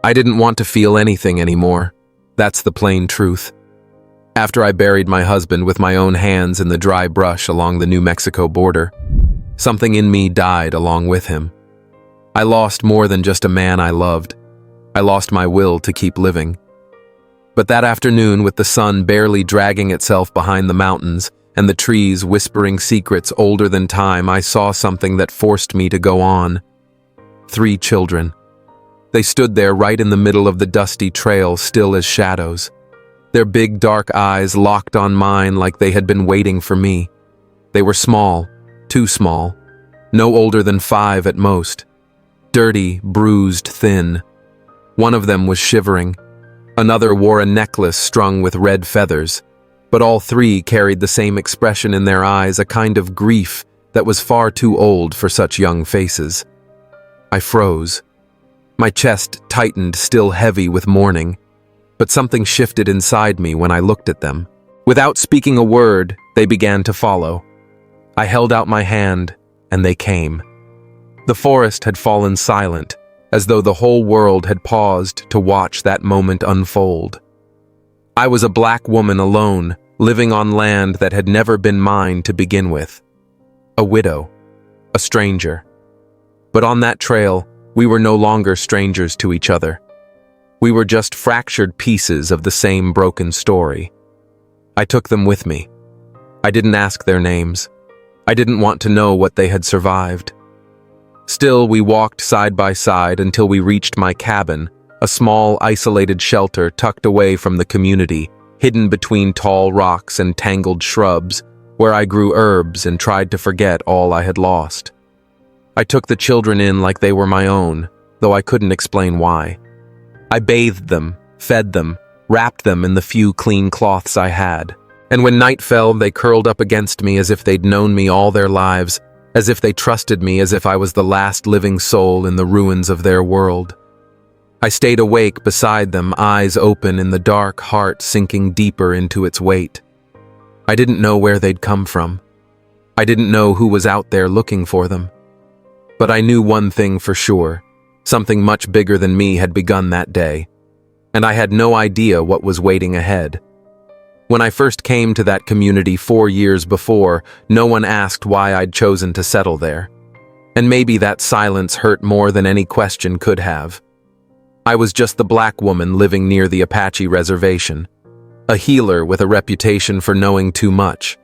I didn't want to feel anything anymore. That's the plain truth. After I buried my husband with my own hands in the dry brush along the New Mexico border, something in me died along with him. I lost more than just a man I loved. I lost my will to keep living. But that afternoon, with the sun barely dragging itself behind the mountains and the trees whispering secrets older than time, I saw something that forced me to go on. 3 children. They stood there right in the middle of the dusty trail, still as shadows. Their big dark eyes locked on mine like they had been waiting for me. They were small, too small, no older than 5 at most. Dirty, bruised, thin. One of them was shivering. Another wore a necklace strung with red feathers. But all 3 carried the same expression in their eyes, a kind of grief that was far too old for such young faces. I froze. My chest tightened, still heavy with mourning. But something shifted inside me when I looked at them. Without speaking a word, they began to follow. I held out my hand, and they came. The forest had fallen silent, as though the whole world had paused to watch that moment unfold. I was a black woman alone, living on land that had never been mine to begin with. A widow, a stranger. But on that trail, we were no longer strangers to each other. We were just fractured pieces of the same broken story. I took them with me. I didn't ask their names. I didn't want to know what they had survived. Still, we walked side by side until we reached my cabin, a small, isolated shelter tucked away from the community, hidden between tall rocks and tangled shrubs, where I grew herbs and tried to forget all I had lost. I took the children in like they were my own, though I couldn't explain why. I bathed them, fed them, wrapped them in the few clean cloths I had, and when night fell, they curled up against me as if they'd known me all their lives, as if they trusted me, as if I was the last living soul in the ruins of their world. I stayed awake beside them, eyes open in the dark, heart sinking deeper into its weight. I didn't know where they'd come from. I didn't know who was out there looking for them. But I knew one thing for sure. Something much bigger than me had begun that day, and I had no idea what was waiting ahead. When I first came to that community 4 years before, no one asked why I'd chosen to settle there. And maybe that silence hurt more than any question could have. I was just the black woman living near the Apache reservation, a healer with a reputation for knowing too much.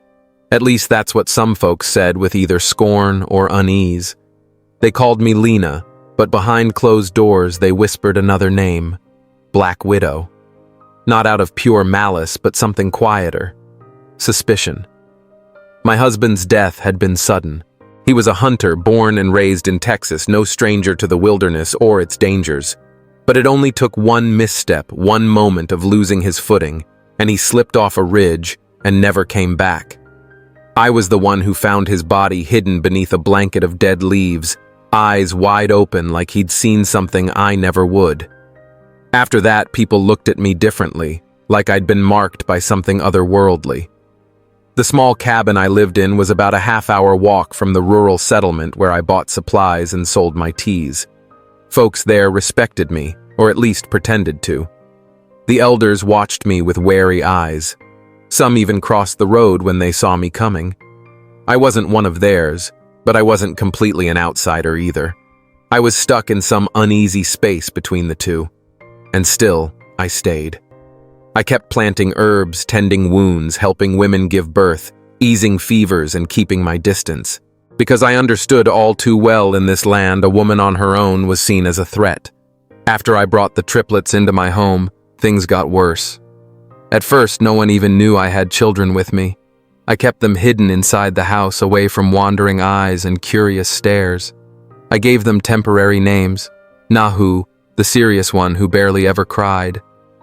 At least that's what some folks said with either scorn or unease. They called me Lena, but behind closed doors they whispered another name, Black Widow. Not out of pure malice, but something quieter. Suspicion. My husband's death had been sudden. He was a hunter born and raised in Texas, no stranger to the wilderness or its dangers. But it only took one misstep, one moment of losing his footing, and he slipped off a ridge and never came back. I was the one who found his body hidden beneath a blanket of dead leaves, eyes wide open like he'd seen something I never would. After that, people looked at me differently, like I'd been marked by something otherworldly. The small cabin I lived in was about a half-hour walk from the rural settlement where I bought supplies and sold my teas. Folks there respected me, or at least pretended to. The elders watched me with wary eyes. Some even crossed the road when they saw me coming. I wasn't one of theirs, but I wasn't completely an outsider either. I was stuck in some uneasy space between the two. And still, I stayed. I kept planting herbs, tending wounds, helping women give birth, easing fevers, and keeping my distance. Because I understood all too well in this land a woman on her own was seen as a threat. After I brought the triplets into my home, things got worse. At first, no one even knew I had children with me. I kept them hidden inside the house, away from wandering eyes and curious stares. I gave them temporary names. Nahu, the serious one who barely ever cried.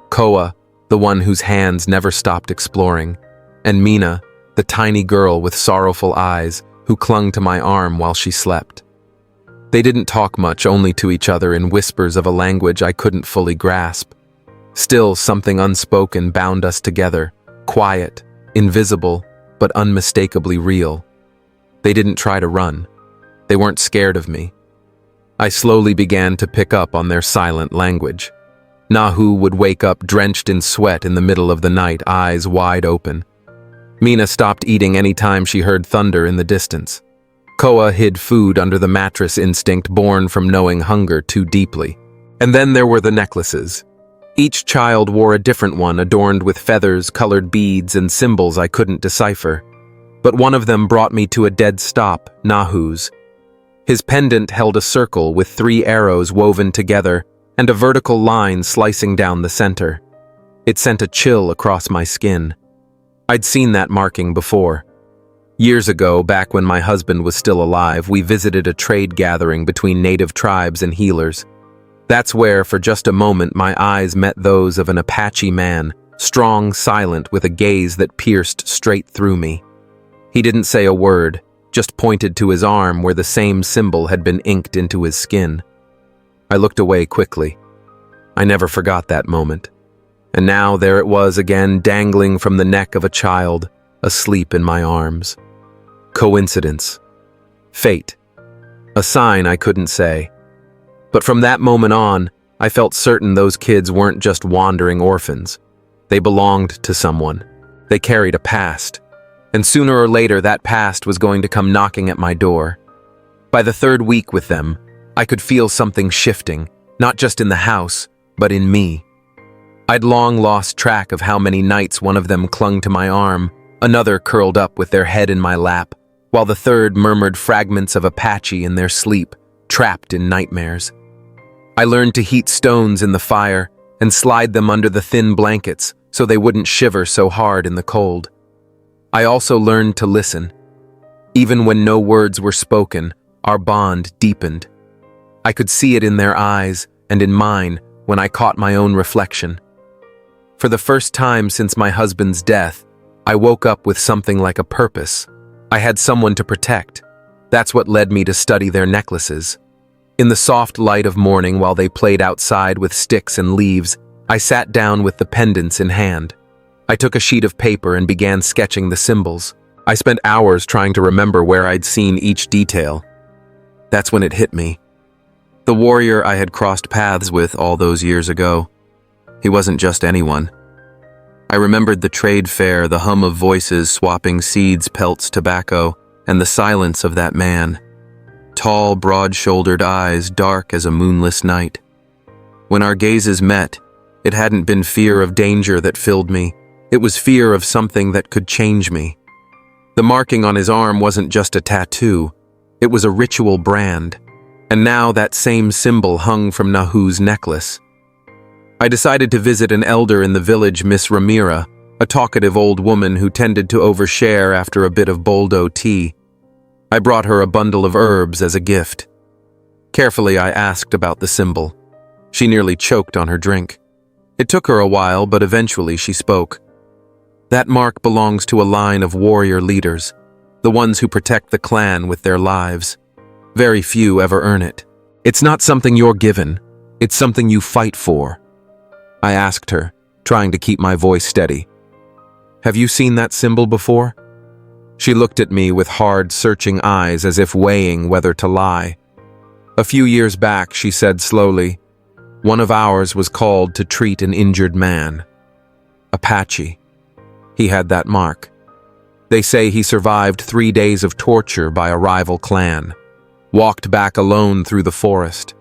Koa, the one whose hands never stopped exploring. And Mina, the tiny girl with sorrowful eyes who clung to my arm while she slept. They didn't talk much, only to each other in whispers of a language I couldn't fully grasp. Still, something unspoken bound us together, quiet, invisible, but unmistakably real. They didn't try to run. They weren't scared of me. I slowly began to pick up on their silent language, Nahu would wake up drenched in sweat in the middle of the night, eyes wide open. Mina stopped eating any time she heard thunder in the distance. Koa hid food under the mattress, instinct born from knowing hunger too deeply. And then there were the necklaces. Each child wore a different one, adorned with feathers, colored beads, and symbols I couldn't decipher. But one of them brought me to a dead stop, Nahu's. His pendant held a circle with 3 arrows woven together and a vertical line slicing down the center. It sent a chill across my skin. I'd seen that marking before. Years ago, back when my husband was still alive, we visited a trade gathering between native tribes and healers. That's where, for just a moment, my eyes met those of an Apache man, strong, silent, with a gaze that pierced straight through me. He didn't say a word, just pointed to his arm where the same symbol had been inked into his skin. I looked away quickly. I never forgot that moment. And now there it was again, dangling from the neck of a child, asleep in my arms. Coincidence. Fate. A sign I couldn't say. But from that moment on, I felt certain those kids weren't just wandering orphans. They belonged to someone. They carried a past. And sooner or later, that past was going to come knocking at my door. By the 3rd week with them, I could feel something shifting, not just in the house, but in me. I'd long lost track of how many nights one of them clung to my arm, another curled up with their head in my lap, while the third murmured fragments of Apache in their sleep, trapped in nightmares. I learned to heat stones in the fire and slide them under the thin blankets so they wouldn't shiver so hard in the cold. I also learned to listen. Even when no words were spoken, our bond deepened. I could see it in their eyes and in mine when I caught my own reflection. For the first time since my husband's death, I woke up with something like a purpose. I had someone to protect. That's what led me to study their necklaces. In the soft light of morning, while they played outside with sticks and leaves, I sat down with the pendants in hand. I took a sheet of paper and began sketching the symbols. I spent hours trying to remember where I'd seen each detail. That's when it hit me. The warrior I had crossed paths with all those years ago. He wasn't just anyone. I remembered the trade fair, the hum of voices swapping seeds, pelts, tobacco, and the silence of that man. Tall, broad-shouldered eyes, dark as a moonless night. When our gazes met, it hadn't been fear of danger that filled me. It was fear of something that could change me. The marking on his arm wasn't just a tattoo. It was a ritual brand. And now that same symbol hung from Nahu's necklace. I decided to visit an elder in the village, Miss Ramira, a talkative old woman who tended to overshare after a bit of boldo tea. I brought her a bundle of herbs as a gift. Carefully, I asked about the symbol. She nearly choked on her drink. It took her a while, but eventually she spoke. That mark belongs to a line of warrior leaders, the ones who protect the clan with their lives. Very few ever earn it. It's not something you're given. It's something you fight for. I asked her, trying to keep my voice steady. Have you seen that symbol before? She looked at me with hard, searching eyes as if weighing whether to lie. A few years back, she said slowly, one of ours was called to treat an injured man. Apache. He had that mark. They say he survived 3 days of torture by a rival clan. Walked back alone through the forest.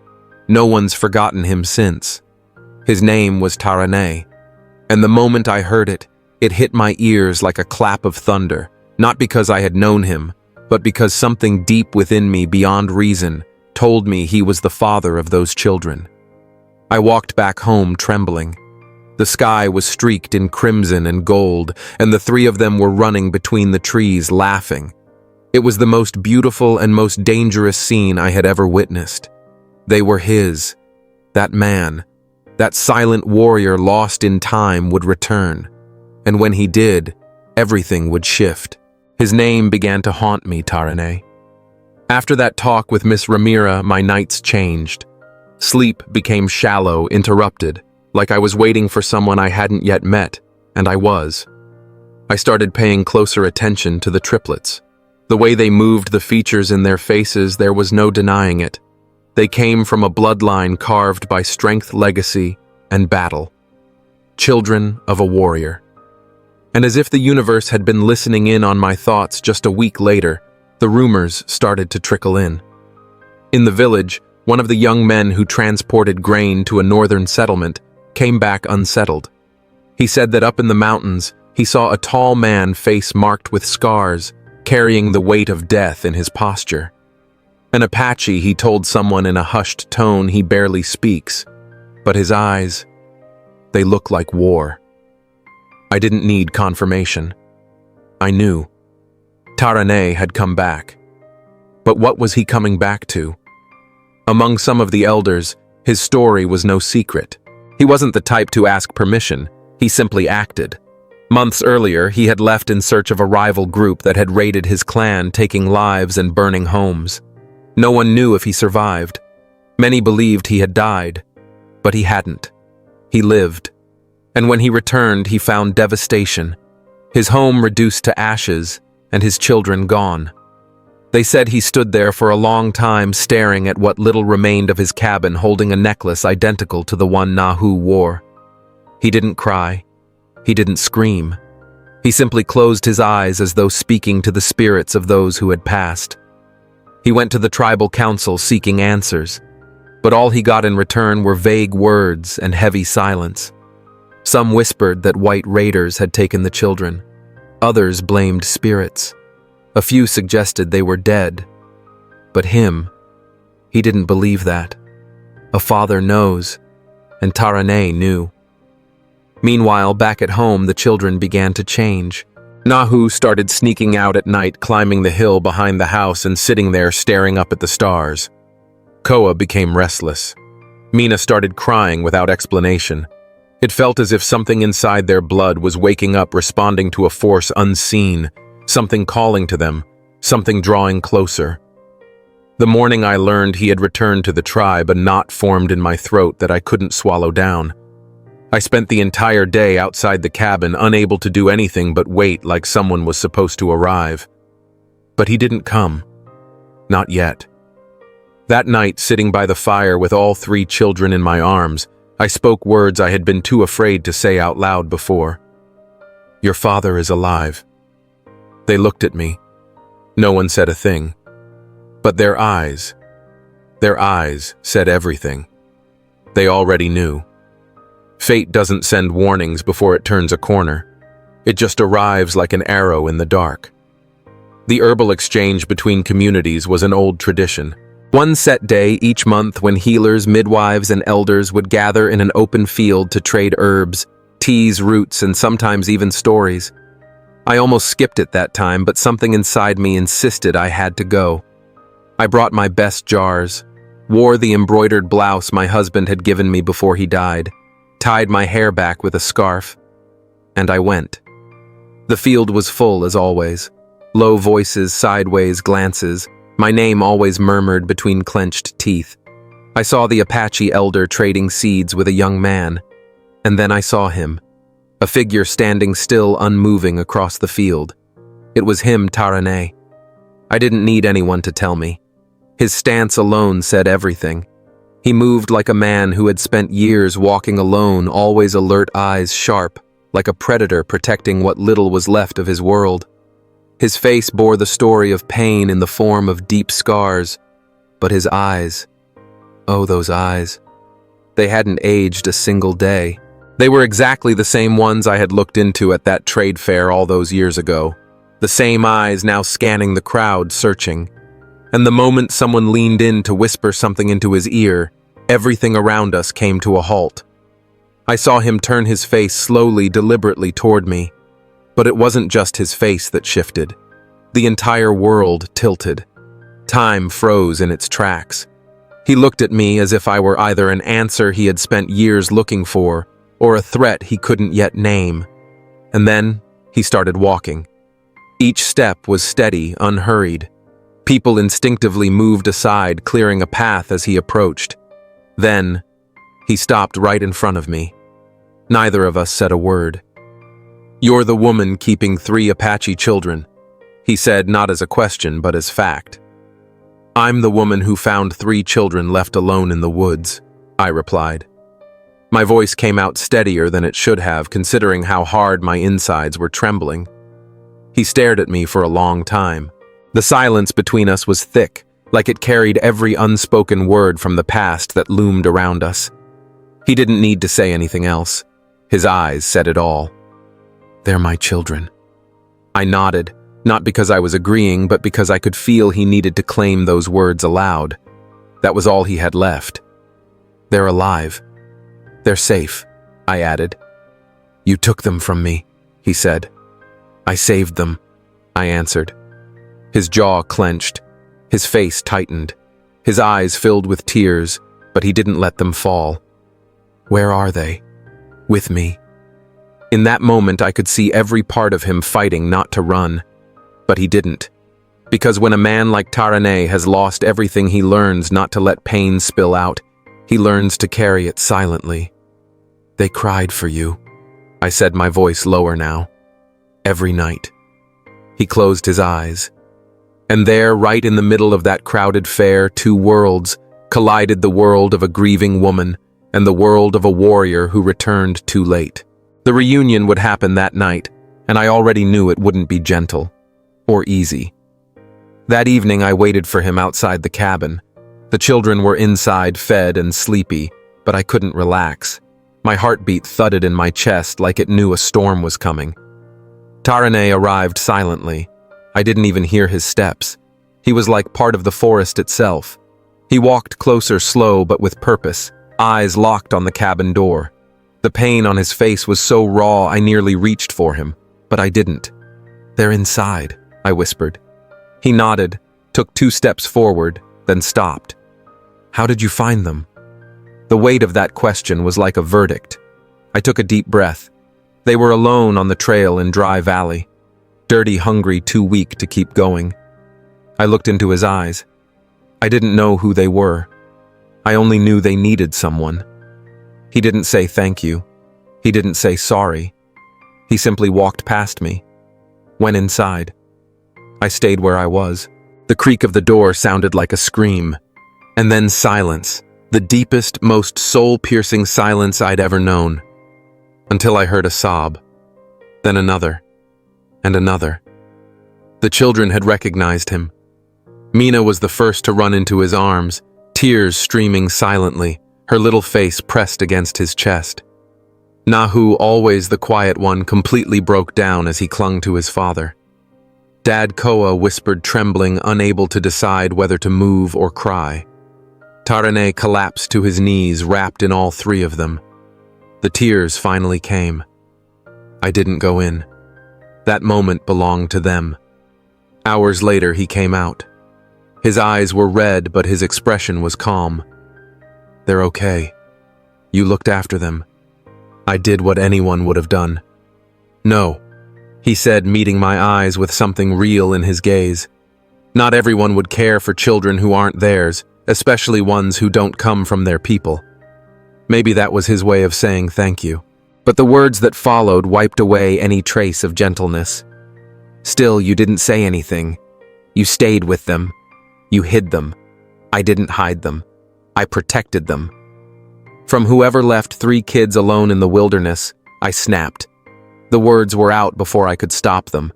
No one's forgotten him since. His name was Tarane. And the moment I heard it, it hit my ears like a clap of thunder, not because I had known him, but because something deep within me beyond reason told me he was the father of those children. I walked back home trembling. The sky was streaked in crimson and gold, and the 3 of them were running between the trees, laughing. It was the most beautiful and most dangerous scene I had ever witnessed. They were his. That man, that silent warrior lost in time, would return. And when he did, everything would shift. His name began to haunt me, Tarane. After that talk with Miss Ramira, my nights changed. Sleep became shallow, interrupted, like I was waiting for someone I hadn't yet met, and I was. I started paying closer attention to the triplets. The way they moved the features in their faces, there was no denying it. They came from a bloodline carved by strength, legacy, and battle. Children of a warrior. And as if the universe had been listening in on my thoughts just a week later, the rumors started to trickle in. In the village, one of the young men who transported grain to a northern settlement came back unsettled. He said that up in the mountains, he saw a tall man, face marked with scars, carrying the weight of death in his posture. An Apache, he told someone in a hushed tone he barely speaks, but his eyes, they look like war. I didn't need confirmation. I knew. Taranay had come back. But what was he coming back to? Among some of the elders, his story was no secret. He wasn't the type to ask permission, he simply acted. Months earlier, he had left in search of a rival group that had raided his clan, taking lives and burning homes. No one knew if he survived. Many believed he had died, but he hadn't. He lived. And when he returned, he found devastation. His home reduced to ashes, and his children gone. They said he stood there for a long time staring at what little remained of his cabin, holding a necklace identical to the one Nahu wore. He didn't cry. He didn't scream. He simply closed his eyes as though speaking to the spirits of those who had passed. He went to the tribal council seeking answers, but all he got in return were vague words and heavy silence. Some whispered that white raiders had taken the children. Others blamed spirits. A few suggested they were dead. But him, he didn't believe that. A father knows, and Taranay knew. Meanwhile, back at home, the children began to change. Nahu started sneaking out at night, climbing the hill behind the house and sitting there staring up at the stars. Koa became restless. Mina started crying without explanation. It felt as if something inside their blood was waking up, responding to a force unseen, something calling to them, something drawing closer. The morning I learned he had returned to the tribe, a knot formed in my throat that I couldn't swallow down. I spent the entire day outside the cabin, unable to do anything but wait like someone was supposed to arrive. But he didn't come. Not yet. That night, sitting by the fire with all 3 children in my arms, I spoke words I had been too afraid to say out loud before. Your father is alive. They looked at me. No one said a thing. But their eyes said everything. They already knew. Fate doesn't send warnings before it turns a corner. It just arrives like an arrow in the dark. The herbal exchange between communities was an old tradition. One set day each month when healers, midwives, and elders would gather in an open field to trade herbs, teas, roots, and sometimes even stories. I almost skipped it that time, but something inside me insisted I had to go. I brought my best jars, wore the embroidered blouse my husband had given me before he died, tied my hair back with a scarf, and I went. The field was full as always. Low voices, sideways glances, my name always murmured between clenched teeth. I saw the Apache elder trading seeds with a young man, and then I saw him, a figure standing still, unmoving across the field. It was him, Taranay. I didn't need anyone to tell me. His stance alone said everything. He moved like a man who had spent years walking alone, always alert, eyes sharp, like a predator protecting what little was left of his world. His face bore the story of pain in the form of deep scars, but his eyes, oh, those eyes, they hadn't aged a single day. They were exactly the same ones I had looked into at that trade fair all those years ago. The same eyes now scanning the crowd, searching. And the moment someone leaned in to whisper something into his ear, everything around us came to a halt. I saw him turn his face slowly, deliberately toward me. But it wasn't just his face that shifted. The entire world tilted. Time froze in its tracks. He looked at me as if I were either an answer he had spent years looking for, or a threat he couldn't yet name. And then he started walking. Each step was steady, unhurried. People instinctively moved aside, clearing a path as he approached. Then, he stopped right in front of me. Neither of us said a word. "You're the woman keeping 3 Apache children," he said, not as a question, but as fact. "I'm the woman who found 3 children left alone in the woods," I replied. My voice came out steadier than it should have, considering how hard my insides were trembling. He stared at me for a long time. The silence between us was thick, like it carried every unspoken word from the past that loomed around us. He didn't need to say anything else. His eyes said it all. "They're my children." I nodded, not because I was agreeing, but because I could feel he needed to claim those words aloud. That was all he had left. "They're alive. They're safe," I added. "You took them from me," he said. "I saved them," I answered. His jaw clenched. His face tightened. His eyes filled with tears, but he didn't let them fall. "Where are they?" "With me." In that moment, I could see every part of him fighting not to run. But he didn't. Because when a man like Taranay has lost everything, he learns not to let pain spill out. He learns to carry it silently. "They cried for you," I said, my voice lower now. "Every night." He closed his eyes. And there, right in the middle of that crowded fair, two worlds collided: the world of a grieving woman and the world of a warrior who returned too late. The reunion would happen that night, and I already knew it wouldn't be gentle or easy. That evening, I waited for him outside the cabin. The children were inside, fed and sleepy, but I couldn't relax. My heartbeat thudded in my chest like it knew a storm was coming. Taranay arrived silently. I didn't even hear his steps. He was like part of the forest itself. He walked closer, slow but with purpose, eyes locked on the cabin door. The pain on his face was so raw I nearly reached for him, but I didn't. "They're inside," I whispered. He nodded, took 2 steps forward, then stopped. "How did you find them?" The weight of that question was like a verdict. I took a deep breath. They were alone on the trail in Dry Valley. Dirty, hungry, too weak to keep going. I looked into his eyes. I didn't know who they were. I only knew they needed someone. He didn't say thank you. He didn't say sorry. He simply walked past me. Went inside. I stayed where I was. The creak of the door sounded like a scream. And then silence. The deepest, most soul-piercing silence I'd ever known. Until I heard a sob. Then another. And another. The children had recognized him. Mina was the first to run into his arms, tears streaming silently, her little face pressed against his chest. Nahu, always the quiet one, completely broke down as he clung to his father. Dad Koa whispered, trembling, unable to decide whether to move or cry. Taranay collapsed to his knees, wrapped in all 3 of them. The tears finally came. I didn't go in. That moment belonged to them. Hours later, he came out. His eyes were red, but his expression was calm. "They're okay. You looked after them." I did what anyone would have done. "No," he said, meeting my eyes with something real in his gaze. "Not everyone would care for children who aren't theirs, especially ones who don't come from their people." Maybe that was his way of saying thank you. But the words that followed wiped away any trace of gentleness. "Still, you didn't say anything. You stayed with them. You hid them. I didn't hide them. I protected them." From whoever left 3 kids alone in the wilderness, I snapped. The words were out before I could stop them.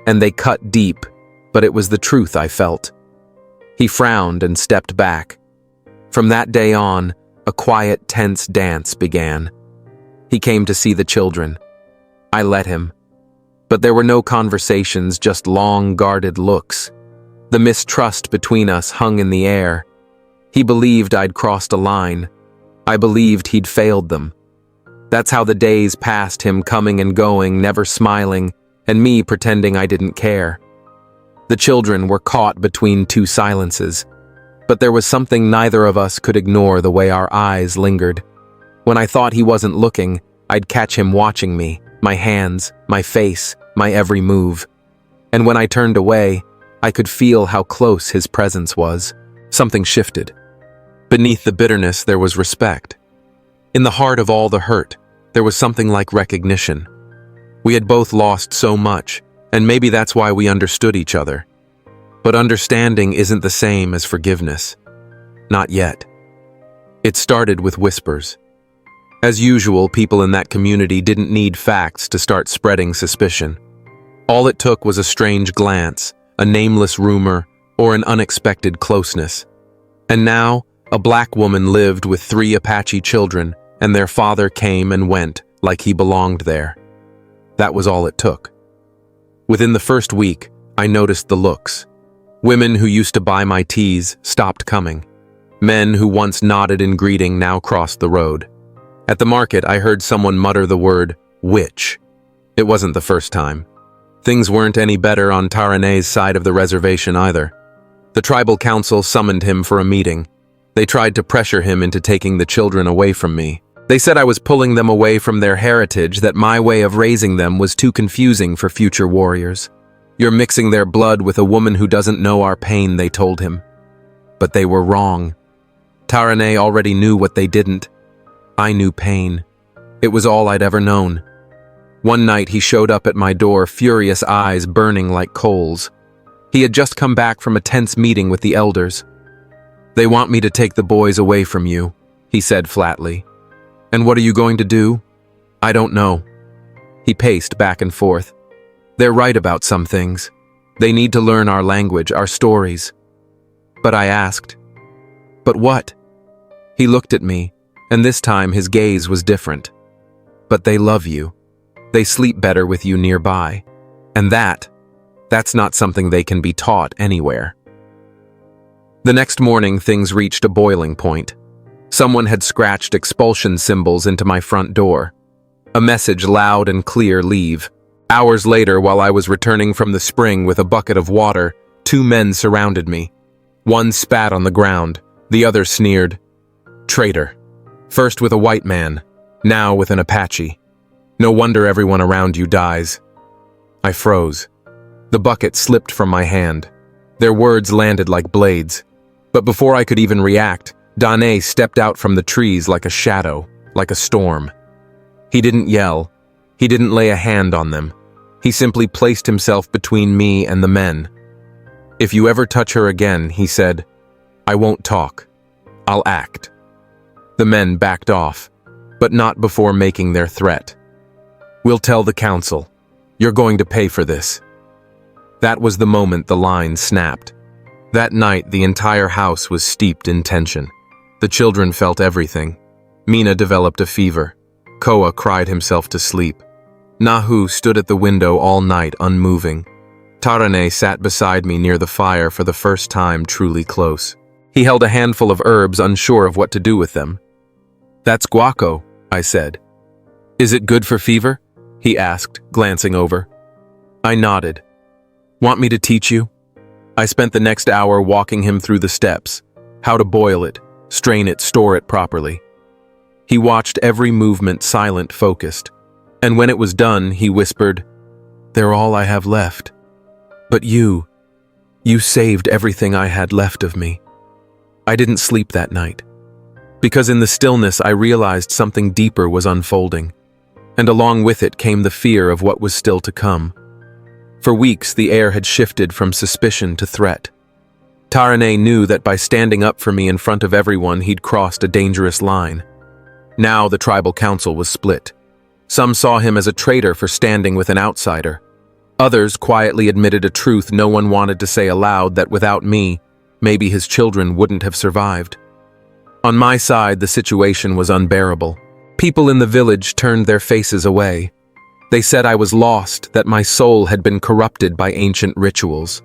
And they cut deep, but it was the truth I felt. He frowned and stepped back. From that day on, a quiet, tense dance began. He came to see the children. I let him. But there were no conversations, just long, guarded looks. The mistrust between us hung in the air. He believed I'd crossed a line. I believed he'd failed them. That's how the days passed, him coming and going, never smiling, and me pretending I didn't care. The children were caught between 2 silences. But there was something neither of us could ignore, the way our eyes lingered. When I thought he wasn't looking, I'd catch him watching me, my hands, my face, my every move. And when I turned away, I could feel how close his presence was. Something shifted. Beneath the bitterness, there was respect. In the heart of all the hurt, there was something like recognition. We had both lost so much, and maybe that's why we understood each other. But understanding isn't the same as forgiveness. Not yet. It started with whispers. As usual, people in that community didn't need facts to start spreading suspicion. All it took was a strange glance, a nameless rumor, or an unexpected closeness. And now, a black woman lived with 3 Apache children, and their father came and went like he belonged there. That was all it took. Within the first week, I noticed the looks. Women who used to buy my teas stopped coming. Men who once nodded in greeting now crossed the road. At the market, I heard someone mutter the word, witch. It wasn't the first time. Things weren't any better on Tarane's side of the reservation either. The tribal council summoned him for a meeting. They tried to pressure him into taking the children away from me. They said I was pulling them away from their heritage, that my way of raising them was too confusing for future warriors. You're mixing their blood with a woman who doesn't know our pain, they told him. But they were wrong. Tarane already knew what they didn't. I knew pain. It was all I'd ever known. One night he showed up at my door, furious eyes burning like coals. He had just come back from a tense meeting with the elders. "They want me to take the boys away from you," he said flatly. "And what are you going to do?" "I don't know." He paced back and forth. "They're right about some things. They need to learn our language, our stories." But I asked, "But what?" He looked at me, and this time his gaze was different. "But they love you. They sleep better with you nearby. And that's not something they can be taught anywhere." The next morning, things reached a boiling point. Someone had scratched expulsion symbols into my front door. A message loud and clear, "Leave." Hours later, while I was returning from the spring with a bucket of water, 2 men surrounded me. One spat on the ground, the other sneered. "Traitor. First with a white man, now with an Apache. No wonder everyone around you dies." I froze. The bucket slipped from my hand. Their words landed like blades. But before I could even react, Dane stepped out from the trees like a shadow, like a storm. He didn't yell. He didn't lay a hand on them. He simply placed himself between me and the men. "If you ever touch her again," he said, "I won't talk. I'll act." The men backed off, but not before making their threat. "We'll tell the council. You're going to pay for this." That was the moment the line snapped. That night, the entire house was steeped in tension. The children felt everything. Mina developed a fever. Koa cried himself to sleep. Nahu stood at the window all night, unmoving. Tarane sat beside me near the fire for the first time, truly close. He held a handful of herbs, unsure of what to do with them. "That's guaco," I said. "Is it good for fever?" he asked, glancing over. I nodded. "Want me to teach you?" I spent the next hour walking him through the steps, how to boil it, strain it, store it properly. He watched every movement, silent, focused. And when it was done, he whispered, "They're all I have left. But you saved everything I had left of me." I didn't sleep that night, because in the stillness I realized something deeper was unfolding, and along with it came the fear of what was still to come. For weeks, the air had shifted from suspicion to threat. Tarane knew that by standing up for me in front of everyone, he'd crossed a dangerous line. Now the tribal council was split. Some saw him as a traitor for standing with an outsider. Others quietly admitted a truth no one wanted to say aloud, that without me, maybe his children wouldn't have survived. On my side, the situation was unbearable. People in the village turned their faces away. They said I was lost, that my soul had been corrupted by ancient rituals.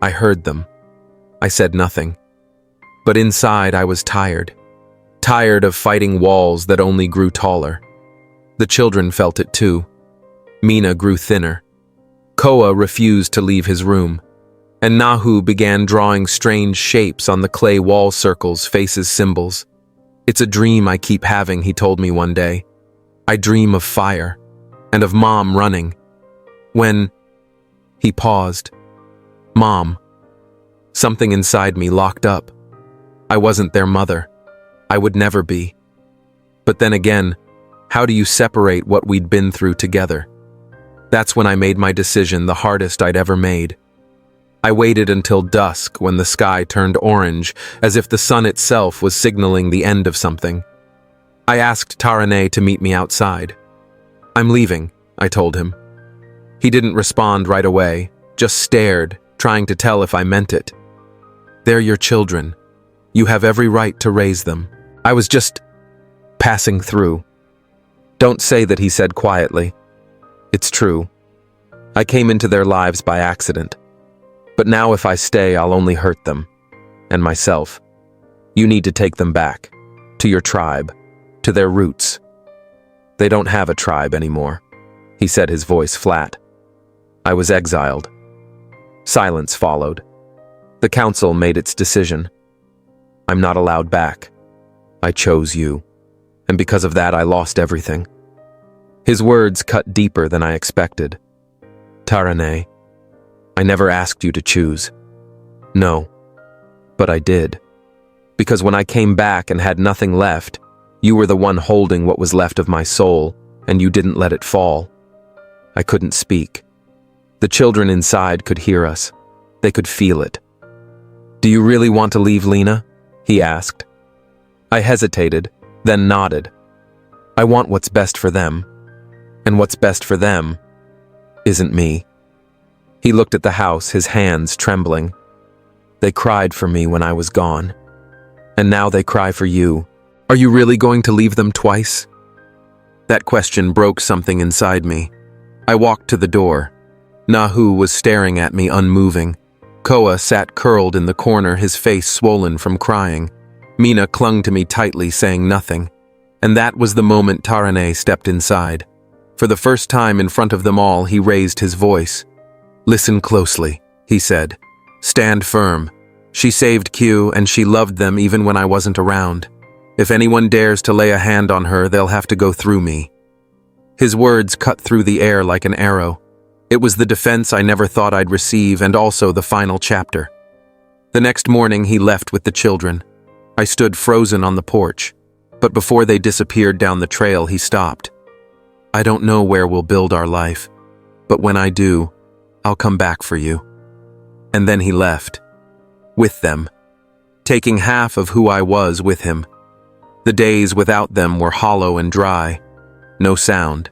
I heard them. I said nothing. But inside I was tired. Tired of fighting walls that only grew taller. The children felt it too. Mina grew thinner. Koa refused to leave his room. And Nahu began drawing strange shapes on the clay wall circles, faces, symbols. "It's a dream I keep having," he told me one day. "I dream of fire. And of Mom running. When..." He paused. "Mom." Something inside me locked up. I wasn't their mother. I would never be. But then again, how do you separate what we'd been through together? That's when I made my decision, the hardest I'd ever made. I waited until dusk, when the sky turned orange, as if the sun itself was signaling the end of something. I asked Tarane to meet me outside. "I'm leaving," I told him. He didn't respond right away, just stared, trying to tell if I meant it. "They're your children. You have every right to raise them." I was just passing through. "Don't say that," he said quietly. "It's true. I came into their lives by accident. But now if I stay, I'll only hurt them. And myself. You need to take them back. To your tribe. To their roots." "They don't have a tribe anymore," he said, his voice flat. "I was exiled." Silence followed. The council made its decision. "I'm not allowed back. I chose you. And because of that, I lost everything." His words cut deeper than I expected. "Tarane, I never asked you to choose." "No, but I did. Because when I came back and had nothing left, you were the one holding what was left of my soul, and you didn't let it fall." I couldn't speak. The children inside could hear us. They could feel it. "Do you really want to leave, Lena?" he asked. I hesitated, then nodded. "I want what's best for them. And what's best for them isn't me." He looked at the house, his hands trembling. "They cried for me when I was gone. And now they cry for you. Are you really going to leave them twice?" That question broke something inside me. I walked to the door. Nahu was staring at me, unmoving. Koa sat curled in the corner, his face swollen from crying. Mina clung to me tightly, saying nothing. And that was the moment Tarane stepped inside. For the first time in front of them all, he raised his voice. "Listen closely," he said. "Stand firm. She saved Q, and she loved them even when I wasn't around. If anyone dares to lay a hand on her, they'll have to go through me." His words cut through the air like an arrow. It was the defense I never thought I'd receive, and also the final chapter. The next morning, he left with the children. I stood frozen on the porch, but before they disappeared down the trail, he stopped. "I don't know where we'll build our life, but when I do, I'll come back for you." And then he left. With them. Taking half of who I was with him. The days without them were hollow and dry. No sound.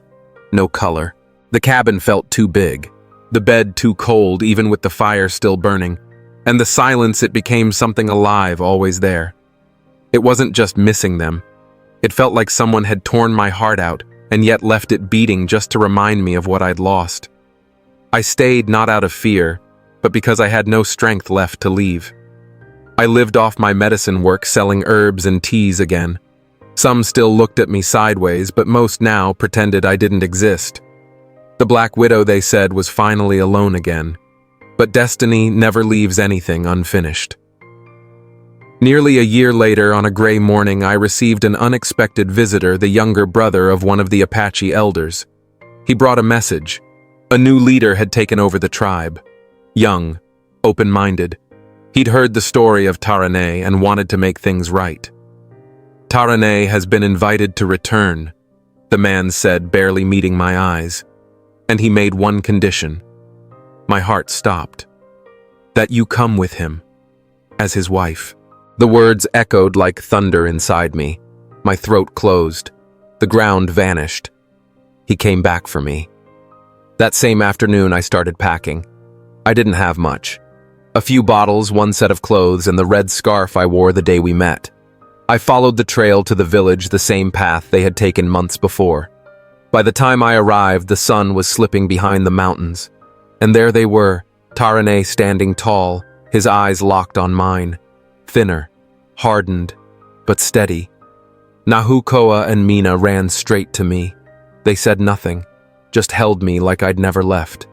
No color. The cabin felt too big. The bed too cold, even with the fire still burning. And the silence, it became something alive, always there. It wasn't just missing them. It felt like someone had torn my heart out and yet left it beating just to remind me of what I'd lost. I stayed not out of fear, but because I had no strength left to leave. I lived off my medicine work, selling herbs and teas again. Some still looked at me sideways, but most now pretended I didn't exist. The Black Widow, they said, was finally alone again. But destiny never leaves anything unfinished. Nearly a year later, on a gray morning, I received an unexpected visitor, the younger brother of one of the Apache elders. He brought a message. A new leader had taken over the tribe. Young, open-minded. He'd heard the story of Tarane and wanted to make things right. "Tarane has been invited to return," the man said, barely meeting my eyes. And he made one condition. My heart stopped. "That you come with him, as his wife." The words echoed like thunder inside me. My throat closed. The ground vanished. He came back for me. That same afternoon, I started packing. I didn't have much. A few bottles, one set of clothes, and the red scarf I wore the day we met. I followed the trail to the village, the same path they had taken months before. By the time I arrived, the sun was slipping behind the mountains. And there they were, Tarane standing tall, his eyes locked on mine. Thinner, hardened, but steady. Nahu, Koa, and Mina ran straight to me. They said nothing, just held me like I'd never left.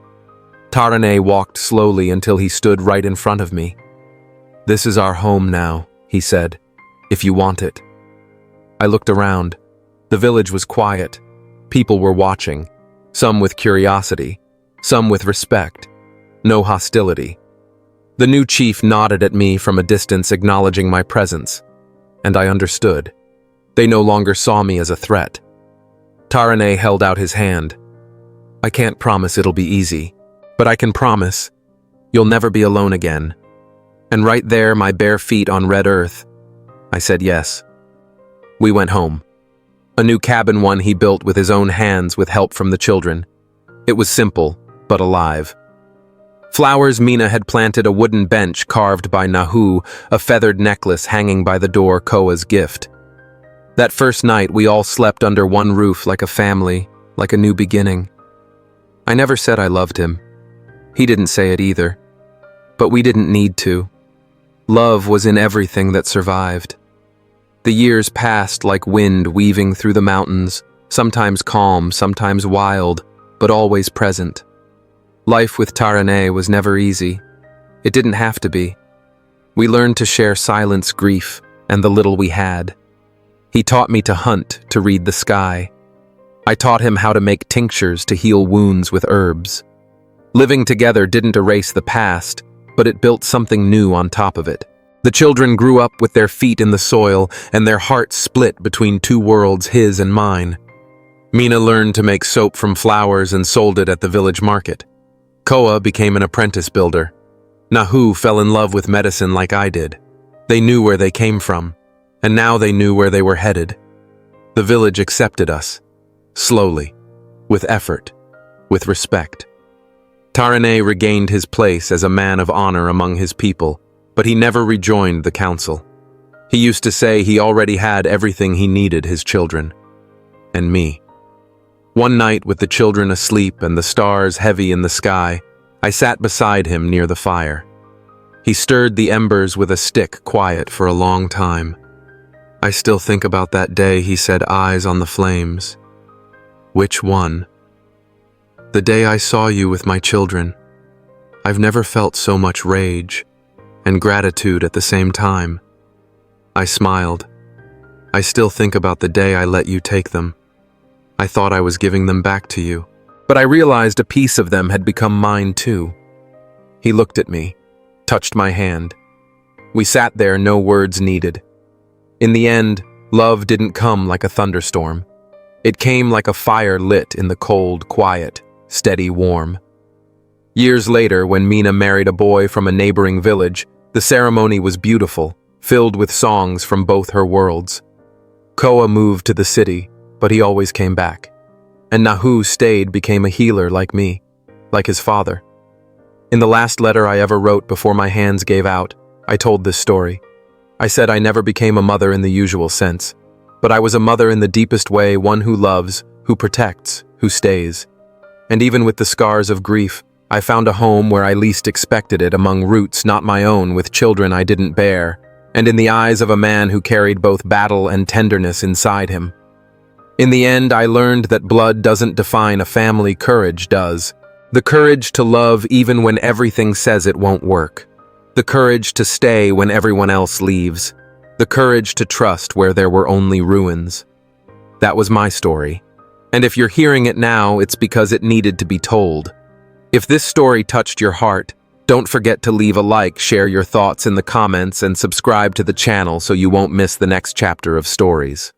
Tarane walked slowly until he stood right in front of me. "This is our home now," he said, "if you want it." I looked around. The village was quiet. People were watching, some with curiosity, some with respect. No hostility. The new chief nodded at me from a distance, acknowledging my presence. And I understood. They no longer saw me as a threat. Tarane held out his hand. "I can't promise it'll be easy, but I can promise you'll never be alone again." And right there, my bare feet on red earth, I said yes. We went home. A new cabin one he built with his own hands with help from the children. It was simple, but alive. Flowers Mina had planted a wooden bench carved by Nahu, a feathered necklace hanging by the door, Koa's gift. That first night, we all slept under one roof like a family, like a new beginning. I never said I loved him. He didn't say it either. But we didn't need to. Love was in everything that survived. The years passed like wind weaving through the mountains, sometimes calm, sometimes wild, but always present. Life with Taraneh was never easy. It didn't have to be. We learned to share silence, grief, and the little we had. He taught me to hunt, to read the sky. I taught him how to make tinctures to heal wounds with herbs. Living together didn't erase the past, but it built something new on top of it. The children grew up with their feet in the soil and their hearts split between two worlds, his and mine. Mina learned to make soap from flowers and sold it at the village market. Koa became an apprentice builder. Nahu fell in love with medicine like I did. They knew where they came from, and now they knew where they were headed. The village accepted us, slowly, with effort, with respect. Taraneh regained his place as a man of honor among his people, but he never rejoined the council. He used to say he already had everything he needed, his children, and me. One night, with the children asleep and the stars heavy in the sky, I sat beside him near the fire. He stirred the embers with a stick, quiet for a long time. I still think about that day, he said, eyes on the flames. Which one? The day I saw you with my children. I've never felt so much rage and gratitude at the same time. I smiled. I still think about the day I let you take them. I thought I was giving them back to you, but I realized a piece of them had become mine too. He looked at me, touched my hand. We sat there, no words needed. In the end, love didn't come like a thunderstorm. It came like a fire lit in the cold, quiet, steady warm. Years later, when Mina married a boy from a neighboring village, the ceremony was beautiful, filled with songs from both her worlds. Koa moved to the city, but he always came back. And Nahu stayed, became a healer like me, like his father. In the last letter I ever wrote before my hands gave out, I told this story. I said I never became a mother in the usual sense, but I was a mother in the deepest way, one who loves, who protects, who stays. And even with the scars of grief, I found a home where I least expected it, among roots not my own, with children I didn't bear, and in the eyes of a man who carried both battle and tenderness inside him. In the end, I learned that blood doesn't define a family, courage does. The courage to love even when everything says it won't work. The courage to stay when everyone else leaves. The courage to trust where there were only ruins. That was my story. And if you're hearing it now, it's because it needed to be told. If this story touched your heart, don't forget to leave a like, share your thoughts in the comments, and subscribe to the channel so you won't miss the next chapter of stories.